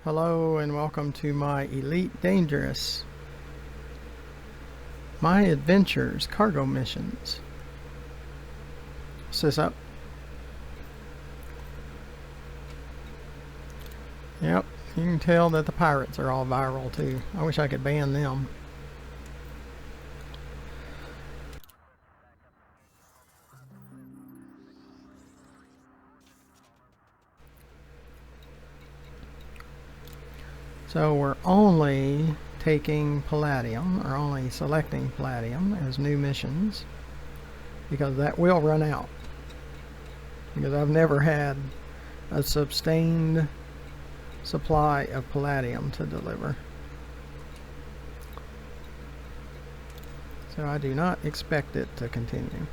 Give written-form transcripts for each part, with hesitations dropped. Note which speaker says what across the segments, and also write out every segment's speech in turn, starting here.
Speaker 1: Hello and welcome to my Elite Dangerous My Adventures cargo missions. Is this up? Yep, you can tell that the pirates are all viral too. I wish I could ban them. So we're only taking palladium, or only selecting palladium as new missions, because that will run out. Because I've never had a sustained supply of palladium to deliver. So I do not expect it to continue.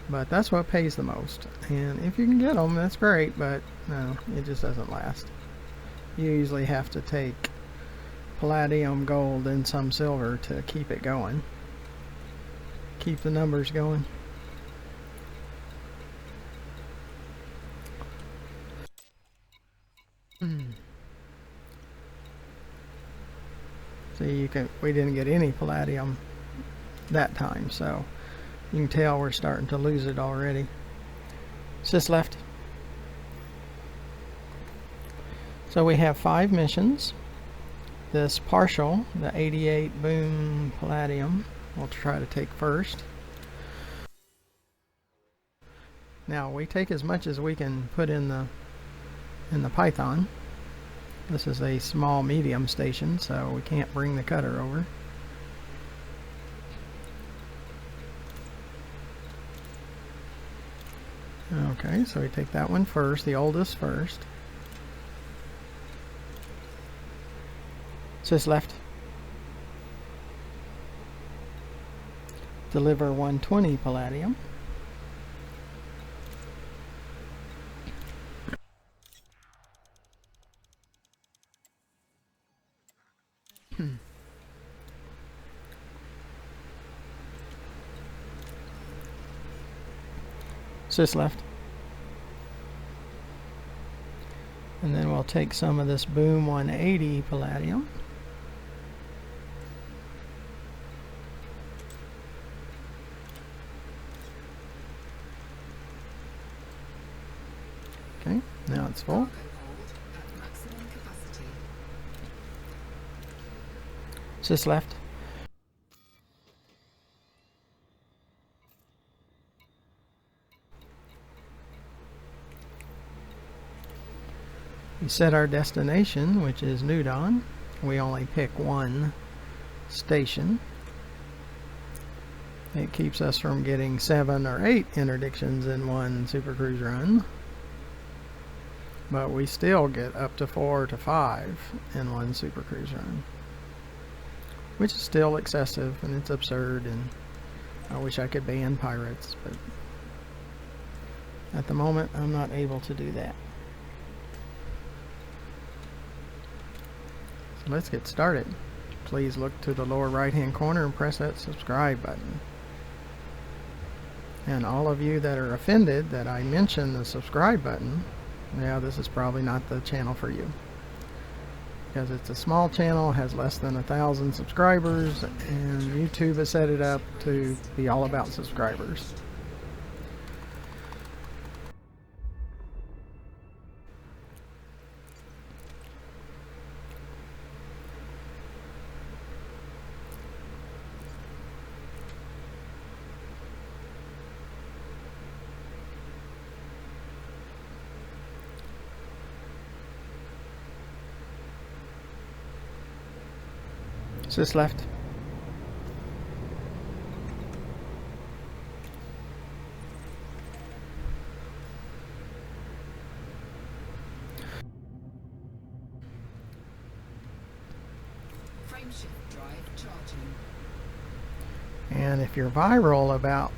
Speaker 1: But that's what pays the most. And if you can get them, that's great, but no, it just doesn't last. You usually have to take palladium, gold, and some silver to keep it going. Keep the numbers going. See, we didn't get any palladium that time, so you can tell we're starting to lose it already. Sis left. So we have 5 missions. This partial, the 88 boom palladium, we'll try to take first. Now we take as much as we can put in the Python. This is a small medium station, so we can't bring the cutter over. Okay, so we take that one first, the oldest first. Sis left. Deliver 120 palladium. Sis left. And then we'll take some of this boom 180 palladium. Okay, now it's full. Sis left. We set our destination, which is New Dawn. We only pick one station. It keeps us from getting 7 or 8 interdictions in one super cruise run. But we still get up to 4 to 5 in one super cruise run, which is still excessive and it's absurd, and I wish I could ban pirates, but at the moment I'm not able to do that. So let's get started. Please look to the lower right hand corner and press that subscribe button. And all of you that are offended that I mention the subscribe button, yeah, this is probably not the channel for you, because it's a small channel, has less than 1,000 subscribers, and YouTube has set it up to be all about subscribers. Sis left.
Speaker 2: Frame shift drive charging.
Speaker 1: And if you're viral about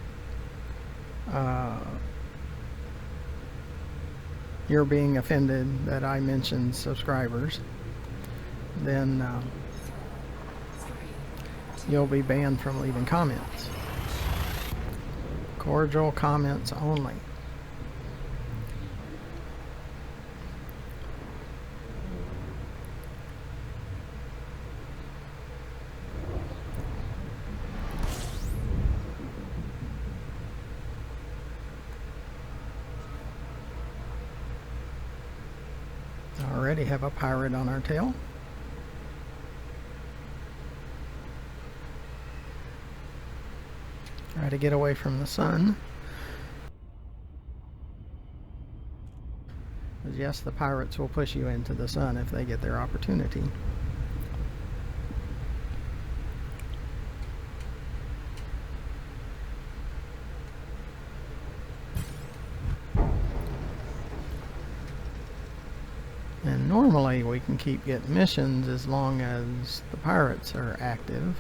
Speaker 1: you're being offended that I mentioned subscribers, then you'll be banned from leaving comments. Cordial comments only. already have a pirate on our tail. Try to get away from the sun. Because yes, the pirates will push you into the sun if they get their opportunity. And normally we can keep getting missions as long as the pirates are active.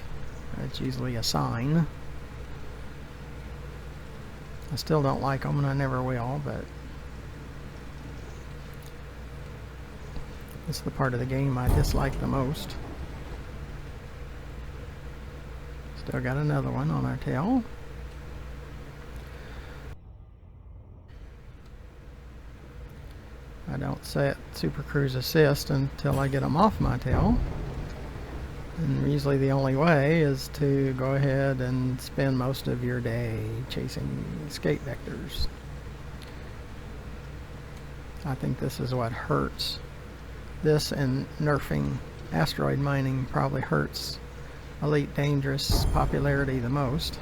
Speaker 1: That's usually a sign. I still don't like them and I never will, but it's the part of the game I dislike the most. Still got another one on our tail. I don't set Super Cruise Assist until I get them off my tail. And usually the only way is to go ahead and spend most of your day chasing escape vectors. I think this is what hurts. This and nerfing asteroid mining probably hurts Elite Dangerous popularity the most.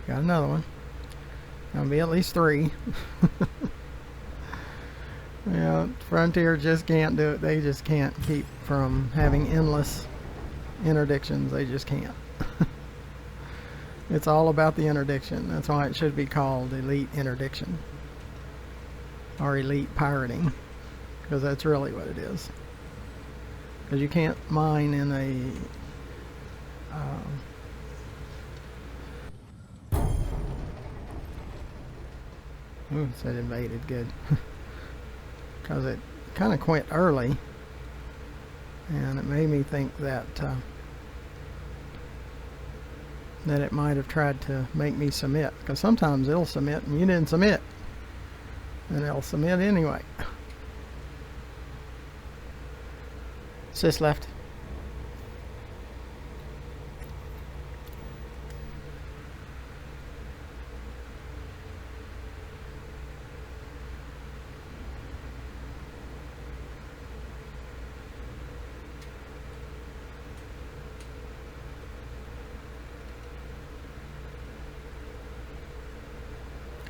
Speaker 1: Got another one. Gonna be at least 3. Yeah, Frontier just can't do it. They just can't keep from having endless interdictions. They just can't. It's all about the interdiction. That's why it should be called Elite Interdiction. Or Elite Pirating. Because that's really what it is. Because you can't mine in a... Ooh, it said invaded. Good. Because it kind of quit early. And it made me think that... that it might have tried to make me submit. Because sometimes it'll submit and you didn't submit. And it'll submit anyway. Sis left.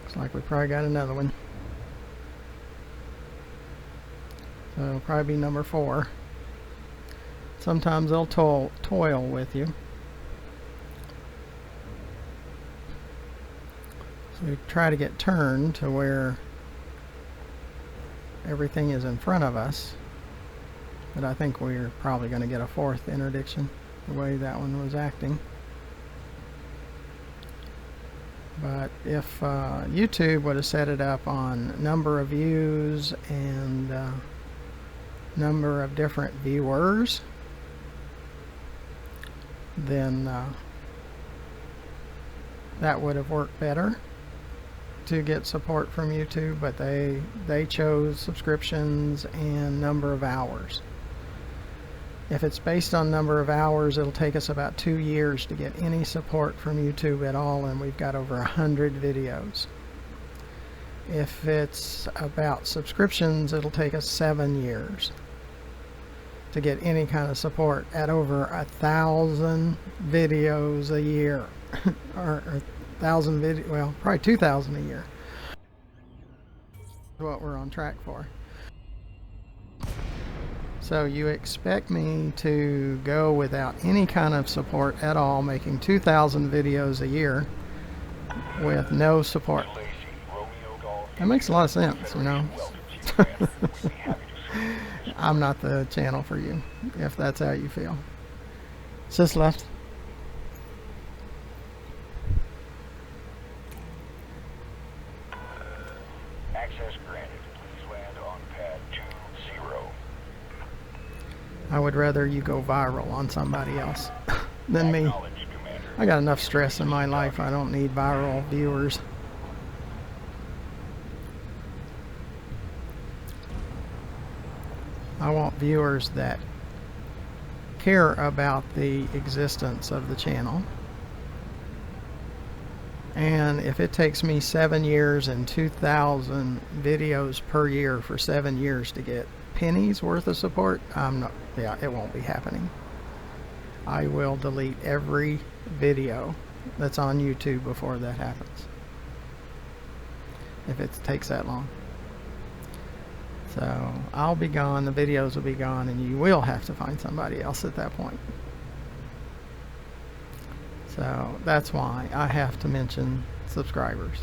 Speaker 1: Looks like we probably got another one. So it'll probably be number 4. Sometimes they'll toil with you. So we try to get turned to where everything is in front of us. But I think we're probably going to get a 4th interdiction, the way that one was acting. But if YouTube would have set it up on number of views and number of different viewers, then that would have worked better to get support from YouTube, but they chose subscriptions and number of hours. If it's based on number of hours, it'll take us about 2 years to get any support from YouTube at all, and we've got over 100 videos. If it's about subscriptions, it'll take us 7 years to get any kind of support at over 1,000 videos a year. or 1,000 video, well, probably 2,000 a year. That's what we're on track for. So you expect me to go without any kind of support at all, making 2,000 videos a year with no support. That makes a lot of sense, you know. I'm not the channel for you, if that's how you feel. Sis left.
Speaker 2: Access granted. Please land on pad 20.
Speaker 1: I would rather you go viral on somebody else than me. I got enough stress in my life. I don't need viral viewers. I want viewers that care about the existence of the channel And if it takes me 7 years and 2,000 videos per year for 7 years to get pennies worth of support, it won't be happening. I will delete every video that's on YouTube before that happens, if it takes that long. So I'll be gone, the videos will be gone, and you will have to find somebody else at that point. So that's why I have to mention subscribers.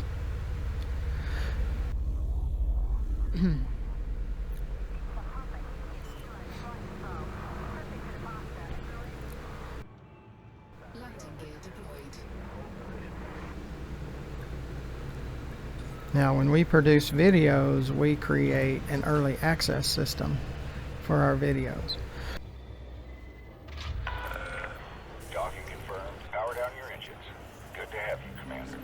Speaker 1: Now, when we produce videos, we create an early access system for our videos.
Speaker 2: Docking confirmed. Power down your engines. Good to have you, Commander.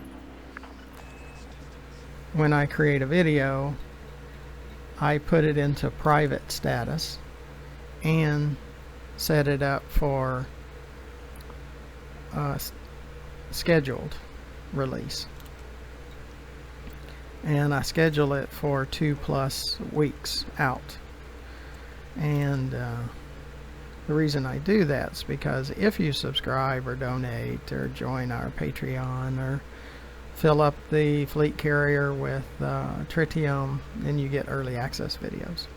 Speaker 1: When I create a video, I put it into private status and set it up for scheduled release. And I schedule it for 2+ weeks out. And the reason I do that is because if you subscribe or donate or join our Patreon or fill up the fleet carrier with tritium, then you get early access videos.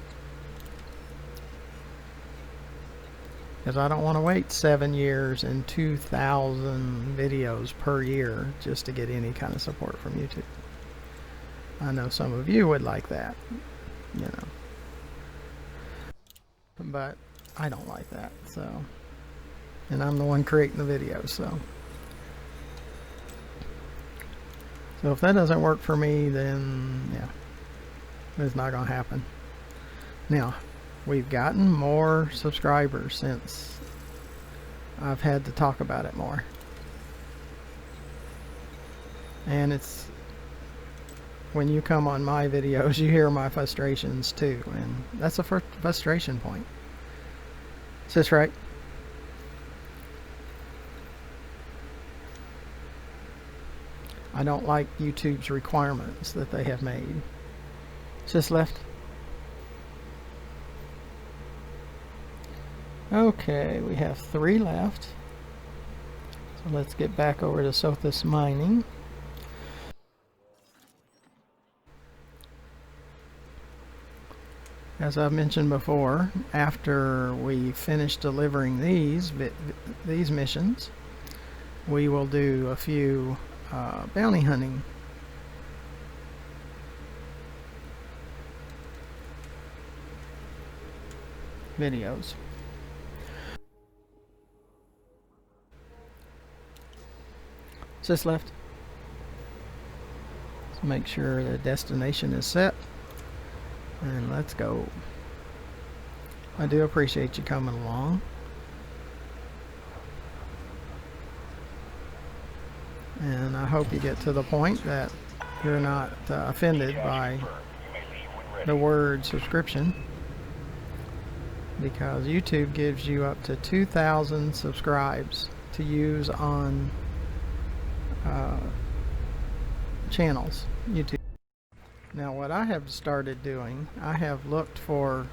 Speaker 1: Because I don't want to wait 7 years and 2,000 videos per year just to get any kind of support from YouTube. I know some of you would like that, you know, but I don't like that. So, and I'm the one creating the videos, so if that doesn't work for me, then yeah, it's not gonna happen. Now, we've gotten more subscribers since I've had to talk about it more, and it's when you come on my videos, you hear my frustrations too, and that's a frustration point. Is this right? I don't like YouTube's requirements that they have made. Is this left? Okay, we have 3 left. So let's get back over to Sothis mining. As I've mentioned before, after we finish delivering these missions, we will do a few bounty hunting videos. Is this left? Let's make sure the destination is set. And let's go. I do appreciate you coming along. And I hope you get to the point that you're not offended by the word subscription, because YouTube gives you up to 2,000 subscribes to use on channels, YouTube. Now, what I have started doing, I have looked for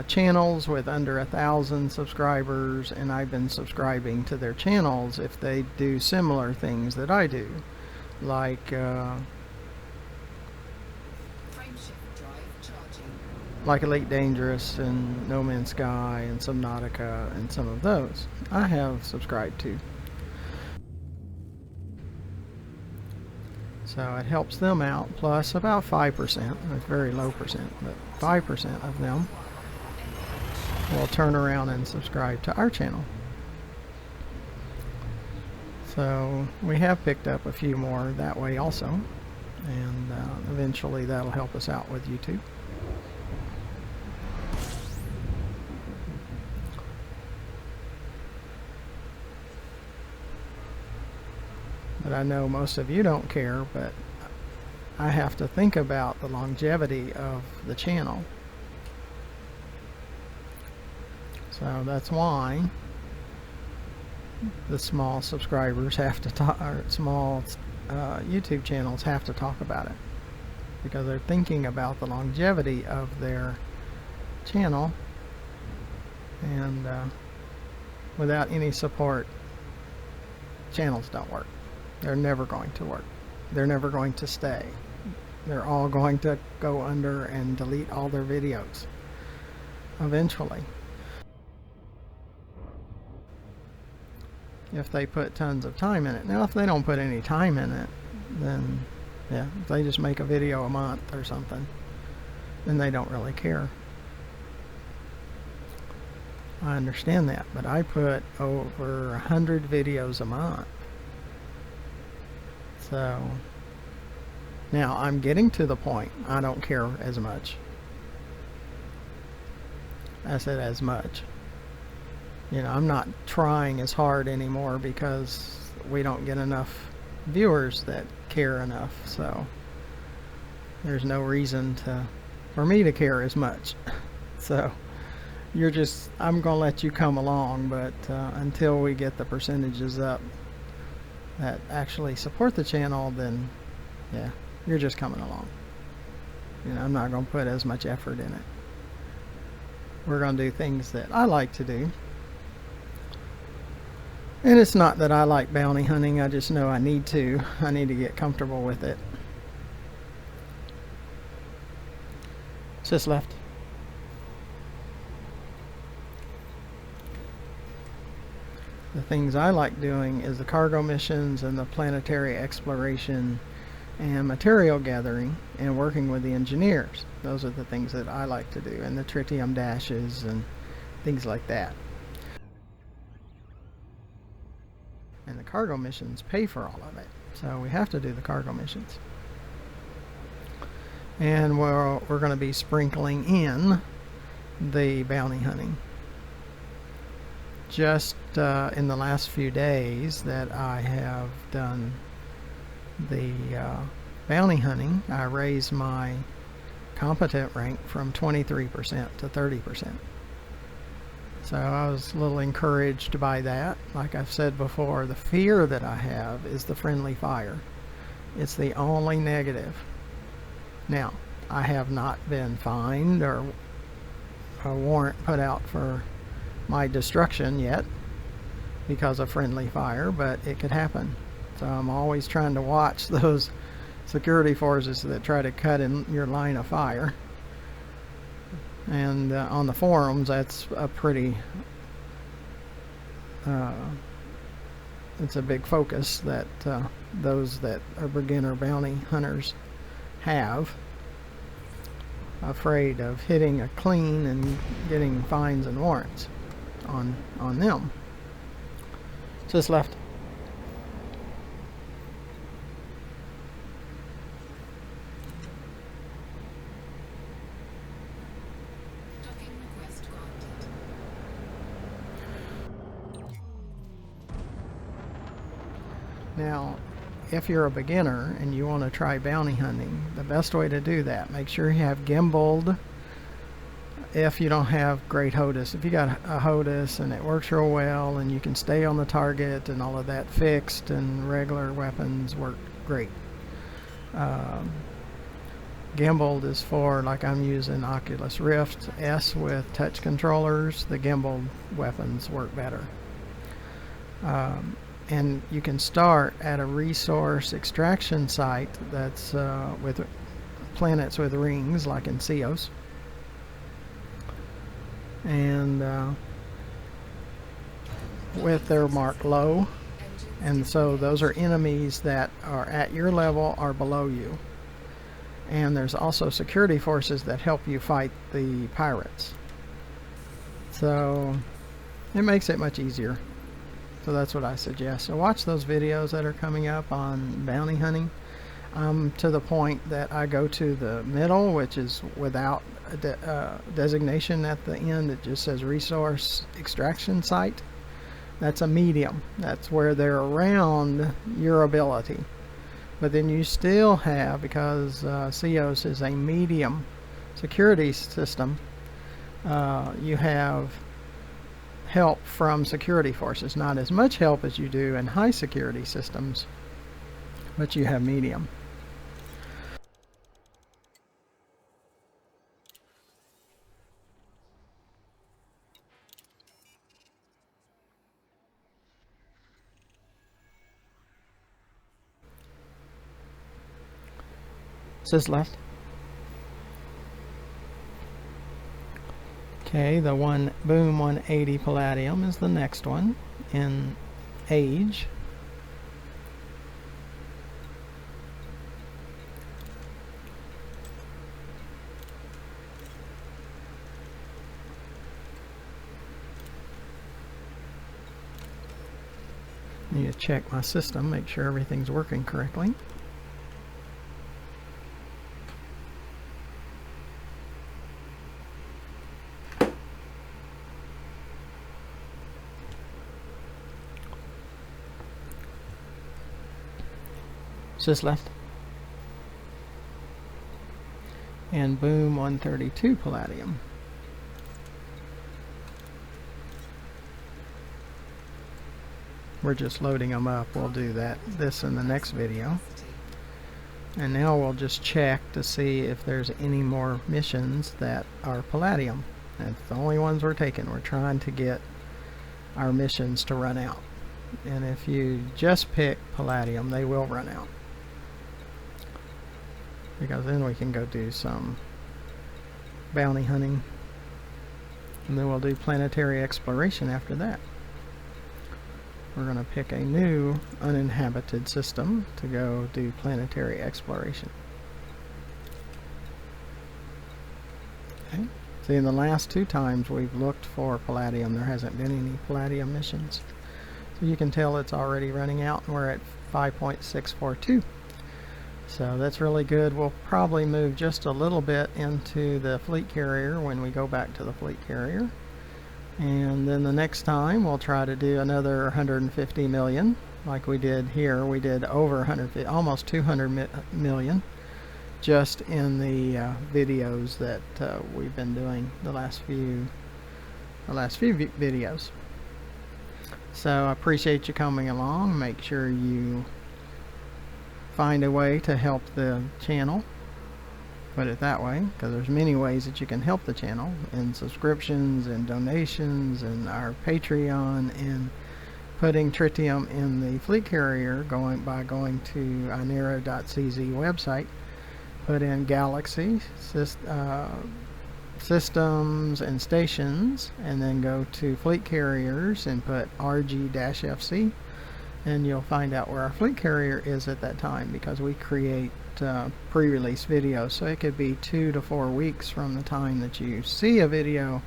Speaker 1: channels with under 1,000 subscribers, and I've been subscribing to their channels if they do similar things that I do, like Elite Dangerous and No Man's Sky and Subnautica and some of those I have subscribed to. So it helps them out, plus about 5%, it's very low percent, but 5% of them will turn around and subscribe to our channel. So we have picked up a few more that way also, and eventually that'll help us out with YouTube. But I know most of you don't care, but I have to think about the longevity of the channel. So that's why the small subscribers have to talk, or small YouTube channels have to talk about it because they're thinking about the longevity of their channel, and without any support, channels don't work. They're never going to work. They're never going to stay. They're all going to go under and delete all their videos eventually. If they put tons of time in it. Now, if they don't put any time in it, then yeah, if they just make a video a month or something, then they don't really care. I understand that, but I put over 100 videos a month. So now I'm getting to the point I don't care as much. I said as much. You know, I'm not trying as hard anymore because we don't get enough viewers that care enough. So there's no reason for me to care as much. So I'm going to let you come along, but until we get the percentages up that actually support the channel, then yeah, you're just coming along. You know, I'm not going to put as much effort in it. We're going to do things that I like to do. And it's not that I like bounty hunting, I just know I need to get comfortable with it. Just left. The things I like doing is the cargo missions and the planetary exploration and material gathering and working with the engineers. Those are the things that I like to do, and the tritium dashes and things like that. And the cargo missions pay for all of it, so we have to do the cargo missions. And we're going to be sprinkling in the bounty hunting. Just in the last few days that I have done the bounty hunting, I raised my competent rank from 23% to 30%. So I was a little encouraged by that. Like I've said before, the fear that I have is the friendly fire. It's the only negative. Now, I have not been fined or a warrant put out for my destruction yet because of friendly fire, but it could happen. So I'm always trying to watch those security forces that try to cut in your line of fire. And on the forums, that's a pretty it's a big focus that those that are beginner bounty hunters have, afraid of hitting a clean and getting fines and warrants on them. Just left. Now, if you're a beginner and you want to try bounty hunting, the best way to do that, make sure you have gimbaled. If you don't have great HOTAS, if you got a HOTAS and it works real well and you can stay on the target and all of that, fixed and regular weapons work great. Gimbaled is for, like I'm using Oculus Rift S with touch controllers. The gimbaled weapons work better. And you can start at a resource extraction site that's with planets with rings, like in Sothis. And with their mark low. And so those are enemies that are at your level or below you. And there's also security forces that help you fight the pirates. So it makes it much easier. So that's what I suggest. So watch those videos that are coming up on bounty hunting. To the point that I go to the middle, which is without a designation at the end. It just says resource extraction site. That's a medium. That's where they're around your ability. But then you still have, because CEOS is a medium security system, you have help from security forces. Not as much help as you do in high security systems, but you have medium. Says left. Okay, the one Boom 180 Palladium is the next one in age. Need to check my system, make sure everything's working correctly. Says left. And Boom 132 Palladium. We're just loading them up. We'll do this in the next video. And now we'll just check to see if there's any more missions that are Palladium. That's the only ones we're taking. We're trying to get our missions to run out. And if you just pick Palladium, they will run out. Because then we can go do some bounty hunting. And then we'll do planetary exploration after that. We're going to pick a new uninhabited system to go do planetary exploration. Okay. See, in the last 2 times we've looked for Palladium, there hasn't been any Palladium missions. So you can tell it's already running out, and we're at 5.642. So that's really good. We'll probably move just a little bit into the fleet carrier when we go back to the fleet carrier. And then the next time we'll try to do another 150 million like we did here. We did over 150, almost 200 million just in the videos that we've been doing the last few videos. So I appreciate you coming along. Make sure you find a way to help the channel. Put it that way, because there's many ways that you can help the channel, in subscriptions and donations and our Patreon, and putting tritium in the fleet carrier by going to inera.cz website, put in Galaxy systems and stations, and then go to fleet carriers and put RG-FC, and you'll find out where our fleet carrier is at that time, because we create pre-release videos, so it could be 2 to 4 weeks from the time that you see a video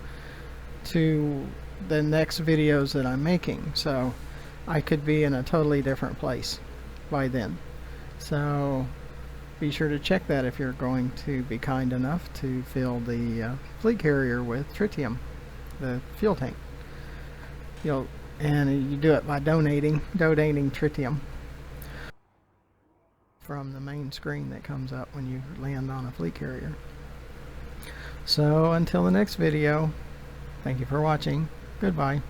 Speaker 1: to the next videos that I'm making. So I could be in a totally different place by then. So be sure to check that if you're going to be kind enough to fill the fleet carrier with tritium, the fuel tank. And you do it by donating tritium from the main screen that comes up when you land on a fleet carrier. So until the next video, thank you for watching. Goodbye.